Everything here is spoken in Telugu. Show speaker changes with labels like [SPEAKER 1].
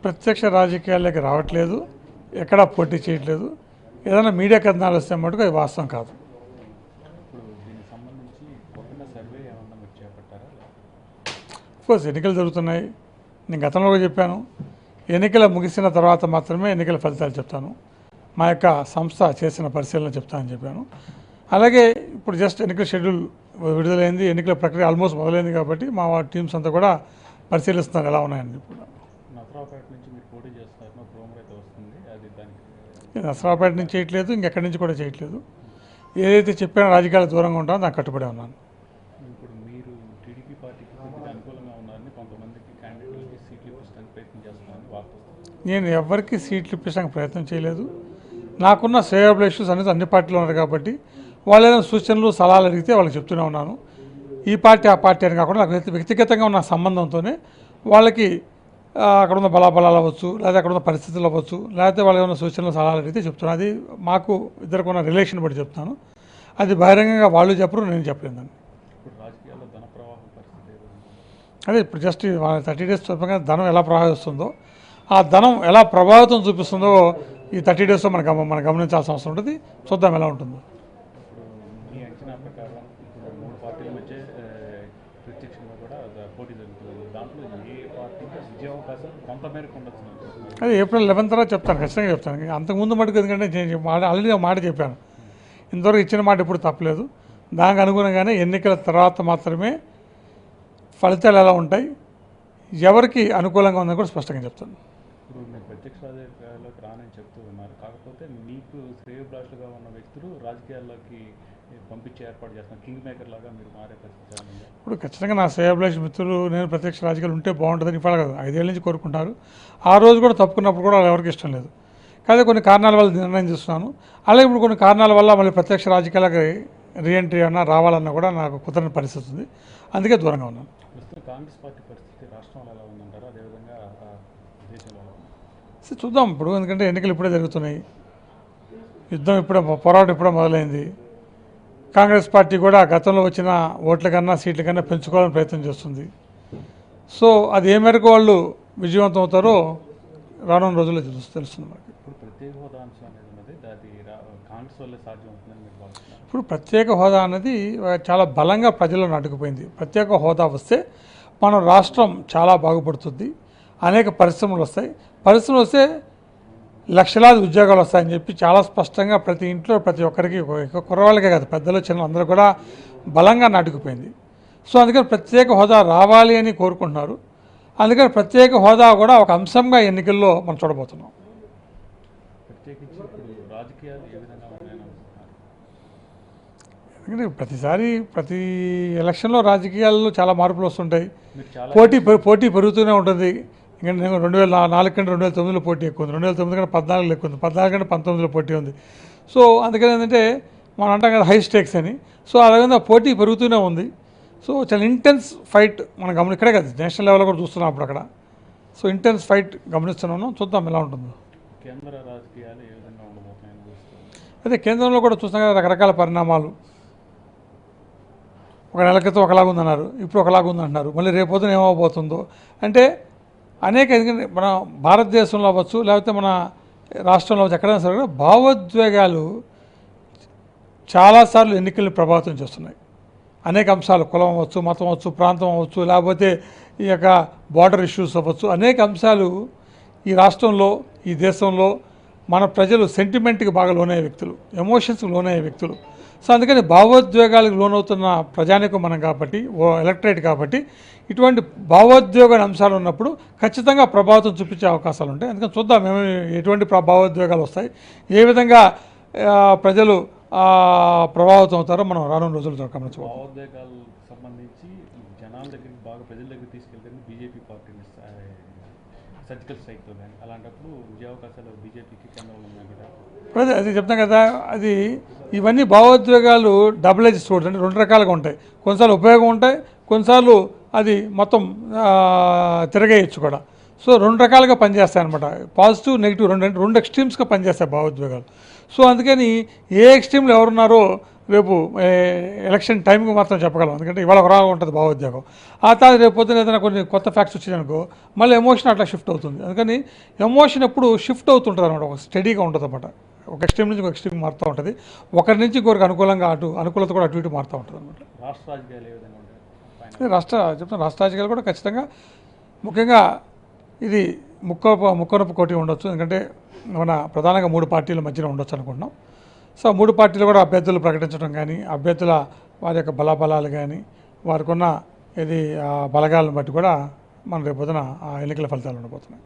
[SPEAKER 1] ప్రత్యక్ష రాజకీయాల్లోకి రావట్లేదు, ఎక్కడా పోటీ చేయట్లేదు. ఏదైనా మీడియా కథనాలు వస్తే మటుకు అది వాస్తవం కాదు. కోర్స్ ఎన్నికలు జరుగుతున్నాయి. నేను గతంలో కూడా చెప్పాను, ఎన్నికలు ముగిసిన తర్వాత మాత్రమే ఎన్నికల ఫలితాలు చెప్తాను, మా యొక్క సంస్థ చేసిన పరిశీలన చెప్తానని చెప్పాను. అలాగే ఇప్పుడు జస్ట్ ఎన్నికల షెడ్యూల్ విడుదలైంది, ఎన్నికల ప్రక్రియ ఆల్మోస్ట్ మొదలైంది కాబట్టి మా టీమ్స్ అంతా కూడా పరిశీలిస్తున్నారు ఎలా ఉన్నాయని. ఇప్పుడు నసరాపేట నుంచి చేయట్లేదు, ఇంకెక్కడి నుంచి కూడా చేయట్లేదు. ఏదైతే చెప్పానో రాజకీయాలకు దూరంగా ఉంటానో దానికి కట్టుబడి ఉన్నాను. నేను ఎవరికి సీట్లు ఇప్పించడానికి ప్రయత్నం చేయలేదు. నాకున్న శ్రేయోభిలాషులు అనేది అన్ని పార్టీలు ఉన్నారు కాబట్టి వాళ్ళు ఏదైనా సూచనలు సలహాలు అడిగితే వాళ్ళకి చెప్తూనే ఉన్నాను. ఈ పార్టీ ఆ పార్టీ అని కాకుండా నాకు వ్యక్తిగతంగా ఉన్న సంబంధంతోనే వాళ్ళకి అక్కడ ఉన్న బలాబలాలు అవ్వచ్చు, లేదా అక్కడ ఉన్న పరిస్థితులు అవ్వచ్చు, లేకపోతే వాళ్ళు ఏమైనా సూచనలు సలహాలు అడిగితే చెప్తున్నాను. అది మాకు ఇద్దరికి ఉన్న రిలేషన్ బట్టి చెప్తాను. అది బహిరంగంగా వాళ్ళు చెప్పరు, నేను చెప్పలేదండి. అదే ఇప్పుడు జస్ట్ 30 days చెప్పగా ధనం ఎలా ప్రవహిస్తుందో, ఆ ధనం ఎలా ప్రభావితం చూపిస్తుందో ఈ 30 daysలో మనం గమనించాల్సిన అవసరం ఉంటుంది. చూద్దాం ఎలా ఉంటుందో. అదే ఏప్రిల్ 11th తర్వాత చెప్తాను, ఖచ్చితంగా చెప్తాను. అంతకుముందు మటుకు ఎందుకంటే ఆల్రెడీ మాట చెప్పాను, ఇంతవరకు ఇచ్చిన మాట ఎప్పుడు తప్పలేదు. దానికి అనుగుణంగానే ఎన్నికల తర్వాత మాత్రమే ఫలితాలు ఎలా ఉంటాయి, ఎవరికి అనుకూలంగా ఉందని కూడా స్పష్టంగా చెప్తాను.
[SPEAKER 2] ఇప్పుడు మీరు ప్రత్యక్ష రాజకీయాల్లోకి రానని చెప్తూ ఉన్నారు, కాకపోతే మీకు శ్రేయోభిలాషులుగా ఉన్న వ్యక్తులు రాజకీయాల్లోకి పంపించే ఏర్పాటు చేస్తున్నారు, కింగ్ మేకర్ లాగా మీరు మారే పరిస్థితి.
[SPEAKER 1] ఇప్పుడు ఖచ్చితంగా నా శ్రేయోభిలాష మిత్రులు నేను ప్రత్యక్ష రాజకీయాలు ఉంటే బాగుంటుందని ఇప్పుడు కాదు, 5 ఏళ్ళ నుంచి కోరుకుంటారు. ఆ రోజు కూడా తప్పుకున్నప్పుడు కూడా ఎవరికి ఇష్టం లేదు. కానీ కొన్ని కారణాల వల్ల నిర్ణయం చేస్తున్నాను. అలాగే ఇప్పుడు కొన్ని కారణాల వల్ల మళ్ళీ ప్రత్యక్ష రాజకీయాలకు రీఎంట్రీ అన్నా రావాలన్నా కూడా నాకు కుదరని పరిస్థితి ఉంది, అందుకే దూరంగా ఉన్నాను.
[SPEAKER 2] కాంగ్రెస్ పార్టీ పరిస్థితి రాష్ట్రంలో ఎలా ఉందంటారు, అదేవిధంగా దేశంలో
[SPEAKER 1] చూద్దాం. ఇప్పుడు ఎందుకంటే ఎన్నికలు ఇప్పుడే జరుగుతున్నాయి, యుద్ధం ఇప్పుడే, పోరాటం ఇప్పుడే మొదలైంది. కాంగ్రెస్ పార్టీ కూడా గతంలో వచ్చిన ఓట్ల కన్నా సీట్ల కన్నా పెంచుకోవాలని ప్రయత్నం చేస్తుంది. సో అది ఏ మేరకు వాళ్ళు విజయవంతం అవుతారో రానున్న రోజుల్లో తెలుస్తుంది మనకి.
[SPEAKER 2] ఇప్పుడు ప్రత్యేక హోదా అంశం అనేది ఉన్నది, అది కాంగ్రెస్ వల్లే సాధ్యం అవుతుందని మీరు భావిస్తున్నారు.
[SPEAKER 1] ఇప్పుడు ప్రత్యేక హోదా అనేది చాలా బలంగా ప్రజల్లో నాటుకుపోయింది. ప్రత్యేక హోదా వస్తే మన రాష్ట్రం చాలా బాగుపడుతుంది, అనేక పరిశ్రమలు వస్తాయి, పరిశ్రమలు వస్తే లక్షలాది ఉద్యోగాలు వస్తాయని చెప్పి చాలా స్పష్టంగా ప్రతి ఇంట్లో ప్రతి ఒక్కరికి, కుర్రవాళ్ళకే కాదు పెద్దలు చిన్న అందరూ కూడా బలంగా నాటుకుపోయింది. సో అందుకని ప్రత్యేక హోదా రావాలి అని కోరుకుంటున్నారు. అందుకని ప్రత్యేక హోదా కూడా ఒక అంశంగా ఎన్నికల్లో మనం చూడబోతున్నాం. ఎందుకంటే ప్రతి ఎలక్షన్లో రాజకీయాల్లో చాలా మార్పులు వస్తుంటాయి, పోటీ పెరుగుతూనే ఉంటుంది. ఎందుకంటే 2004 కంటే 2009లో పోటీ ఎక్కువ ఉంది, 2009 కంటే 14 ఎక్కువ ఉంది, 14 కంటే 19లో పోటీ ఉంది. సో అందుకని ఏంటంటే మనం అంటాం కదా హై స్టేక్స్ అని. సో అలాగే పోటీ పెరుగుతూనే ఉంది. సో చాలా ఇంటెన్స్ ఫైట్ మనం ఇక్కడే కదా నేషనల్ లెవెల్లో కూడా చూస్తున్నాం అప్పుడు అక్కడ. సో ఇంటెన్స్ ఫైట్ గమనిస్తున్నాను, చూద్దాం ఎలా ఉంటుందో.
[SPEAKER 2] కేంద్ర రాజకీయాలు ఏ విధంగా ఉండబోతున్నాయని
[SPEAKER 1] అదే కేంద్రంలో కూడా చూస్తాం కదా రకరకాల పరిణామాలు. ఒక నెల క్రితం ఒకలాగా ఉందన్నారు, ఇప్పుడు ఒకలాగా ఉందంటున్నారు, మళ్ళీ రేపొద్దున ఏమవబోతుందో. అంటే అనేక, ఎందుకంటే మన భారతదేశంలో అవ్వచ్చు లేకపోతే మన రాష్ట్రంలో అవ్వచ్చు ఎక్కడైనా సరే భావోద్వేగాలు చాలాసార్లు ఎన్నికల్ని ప్రభావితం చేస్తున్నాయి. అనేక అంశాలు, కులం అవ్వచ్చు, మతం అవ్వచ్చు, ప్రాంతం అవ్వచ్చు, లేకపోతే ఈ యొక్క బార్డర్ ఇష్యూస్ అవ్వచ్చు, అనేక అంశాలు ఈ రాష్ట్రంలో ఈ దేశంలో మన ప్రజలు సెంటిమెంట్కి బాగా లోనయ్యే వ్యక్తులు, ఎమోషన్స్కి లోనయ్యే వ్యక్తులు. సో అందుకని భావోద్వేగాలకు లోనవుతున్న ప్రజానికం మనం కాబట్టి, ఎలక్టరేట్ కాబట్టి, ఇటువంటి భావోద్వేగ అంశాలు ఉన్నప్పుడు ఖచ్చితంగా ప్రభావితం చూపించే అవకాశాలు ఉంటాయి. అందుకని చూద్దాం ఎటువంటి భావోద్వేగాలు వస్తాయి, ఏ విధంగా ప్రజలు ప్రభావితం అవుతారో మనం రానున్న రోజులు గమనించవచ్చు.
[SPEAKER 2] భావోద్వేగాలకు సంబంధించి జనాల దగ్గరికి బాగా ప్రజల దగ్గరికి తీసుకెళ్తే బీజేపీ పార్టీని సర్జికల్ స్ట్రైక్తో కానీ, అలాంటప్పుడు విజయావకాశాలు బీజేపీకి కేంద్రంలో ఉన్నాయి కదా.
[SPEAKER 1] అది చెప్తాం కదా, అది ఇవన్నీ భావోద్వేగాలు డబుల్ ఎడ్జ్ స్వోర్డ్, అంటే రెండు రకాలుగా ఉంటాయి. కొన్నిసార్లు ఉపయోగం ఉంటాయి, కొన్నిసార్లు అది మొత్తం తిరగేయచ్చు కూడా. సో రెండు రకాలుగా పనిచేస్తాయి అనమాట, పాజిటివ్ నెగిటివ్ రెండు ఎక్స్ట్రీమ్స్గా పనిచేస్తాయి భావోద్వేగాలు. సో అందుకని ఏ ఎక్స్ట్రీమ్లో ఎవరున్నారో రేపు ఎలక్షన్ టైంకి మాత్రం చెప్పగలం, ఎందుకంటే ఇవాళ ఒక రాగా ఉంటుంది భావోద్వేగం. ఆ తర్వాత రేపు పొద్దున ఏదైనా కొన్ని కొత్త ఫ్యాక్ట్స్ వచ్చినాయనుకో మళ్ళీ ఎమోషన్ అట్లా షిఫ్ట్ అవుతుంది. అందుకని ఎమోషన్ ఎప్పుడు షిఫ్ట్ అవుతుంటుంది అనమాట, ఒక స్టడీగా ఉంటుంది అనమాట. ఒక ఎక్స్ట్రీమ్ నుంచి ఒక ఎక్స్ట్రీమ్ మారుతూ ఉంటుంది, ఒకరి నుంచి ఇంకొకరికి అనుకూలంగా అనుకూలత కూడా అటు ఇటు మారుతూ ఉంటుంది అనమాట.
[SPEAKER 2] రాష్ట్ర రాజకీయాలు ఏ విధంగా ఉంటాయి?
[SPEAKER 1] రాష్ట్ర రాజకీయాలు కూడా ఖచ్చితంగా ముఖ్యంగా ఇది ముక్కనొప్పు కోటి ఉండొచ్చు. ఎందుకంటే మన ప్రధానంగా 3 పార్టీల మధ్యన ఉండొచ్చు అనుకుంటున్నాం. సో 3 పార్టీలు కూడా అభ్యర్థులు ప్రకటించడం కానీ, అభ్యర్థుల వారి యొక్క బలాబలాలు కానీ, వారికి ఉన్న ఇది బలగాలను బట్టి కూడా మన రేపొద్దున ఆ ఎన్నికల ఫలితాలు ఉండబోతున్నాయి.